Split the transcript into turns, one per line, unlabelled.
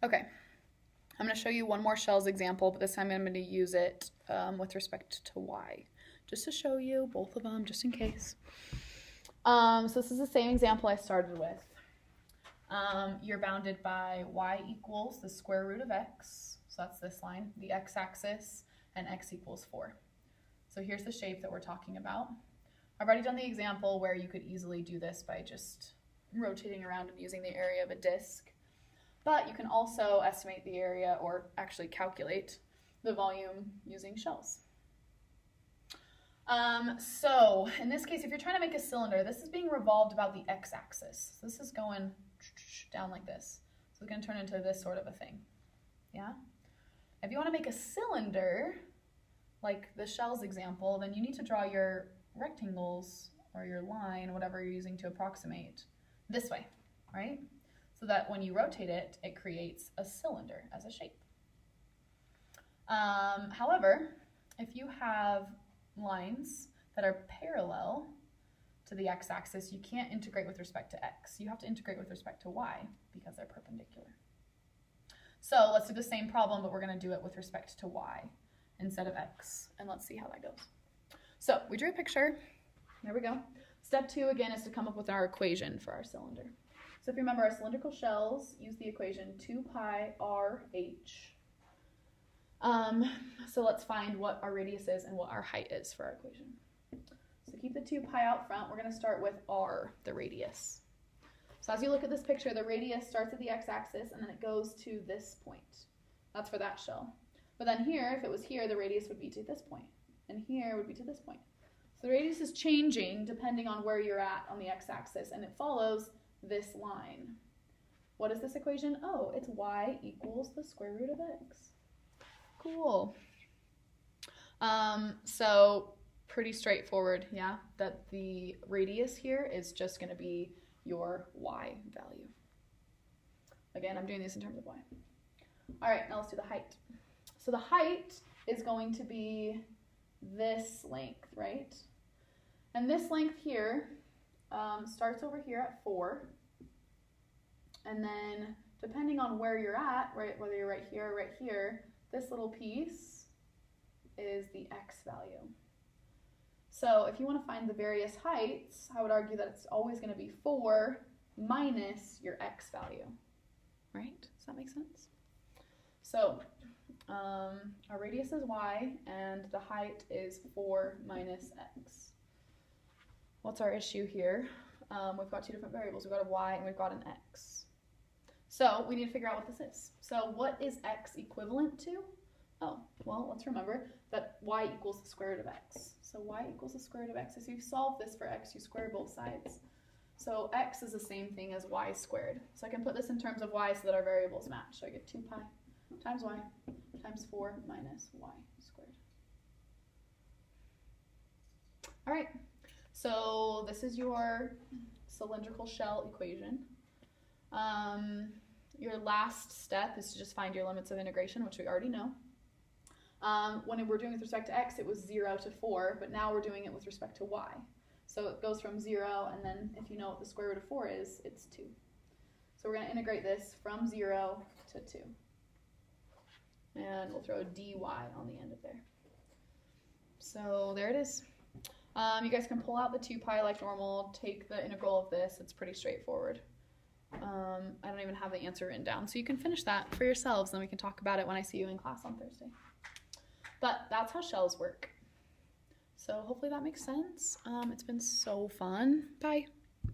Okay, I'm going to show you one more shells example, but this time I'm going to use it with respect to y, just to show you both of them, just in case. So this is the same example I started with. You're bounded by y equals the square root of x, so that's this line, the x-axis, and x equals 4. So here's the shape that we're talking about. I've already done the example where you could easily do this by just rotating around and using the area of a disk. But you can also estimate the area, or actually calculate the volume using shells. So in this case, if you're trying to make a cylinder, this is being revolved about the x-axis. So this is going down like this. So it's going to turn into this sort of a thing. Yeah? If you want to make a cylinder, like the shells example, then you need to draw your rectangles or your line, whatever you're using to approximate, this way, right? So that when you rotate it, it creates a cylinder as a shape. However, if you have lines that are parallel to the x-axis, you can't integrate with respect to x. You have to integrate with respect to y because they're perpendicular. So let's do the same problem, but we're going to do it with respect to y instead of x, and let's see how that goes. So we drew a picture. There we go. Step 2 again is to come up with our equation for our cylinder. So if you remember, our cylindrical shells use the equation 2 pi r h. So let's find what our radius is and what our height is for our equation. So keep the 2 pi out front. We're going to start with r, the radius. So as you look at this picture, the radius starts at the x-axis and then it goes to this point. That's for that shell. But then here, if it was here, the radius would be to this point. And here would be to this point. So the radius is changing depending on where you're at on the x-axis, and it follows this line. What is this equation? Oh, it's y equals the square root of x. Cool. So pretty straightforward, yeah, that the radius here is just going to be your y value. Again, I'm doing this in terms of y. All right, now let's do the height. So the height is going to be this length, right? And this length here starts over here at 4. And then depending on where you're at, right, whether you're right here or right here, this little piece is the x value. So if you want to find the various heights, I would argue that it's always going to be 4 minus your x value, right? Does that make sense? So our radius is y, and the height is 4 minus x. What's our issue here? We've got 2 different variables. We've got a y and we've got an x. So we need to figure out what this is. So what is x equivalent to? Oh, well, let's remember that y equals the square root of x. So y equals the square root of x. So if you solve this for x, you square both sides. So x is the same thing as y squared. So I can put this in terms of y so that our variables match. So I get 2 pi times y times 4 minus y squared. All right, so this is your cylindrical shell equation. Your last step is to just find your limits of integration, which we already know. When we're doing with respect to x, it was 0 to 4, but now we're doing it with respect to y. So it goes from 0, and then if you know what the square root of 4 is, it's 2. So we're going to integrate this from 0 to 2. And we'll throw a dy on the end of there. So there it is. You guys can pull out the 2 pi like normal, take the integral of this. It's pretty straightforward. I don't even have the answer written down, so you can finish that for yourselves, and we can talk about it when I see you in class on Thursday. But that's how shells work. So hopefully that makes sense. It's been so fun. Bye.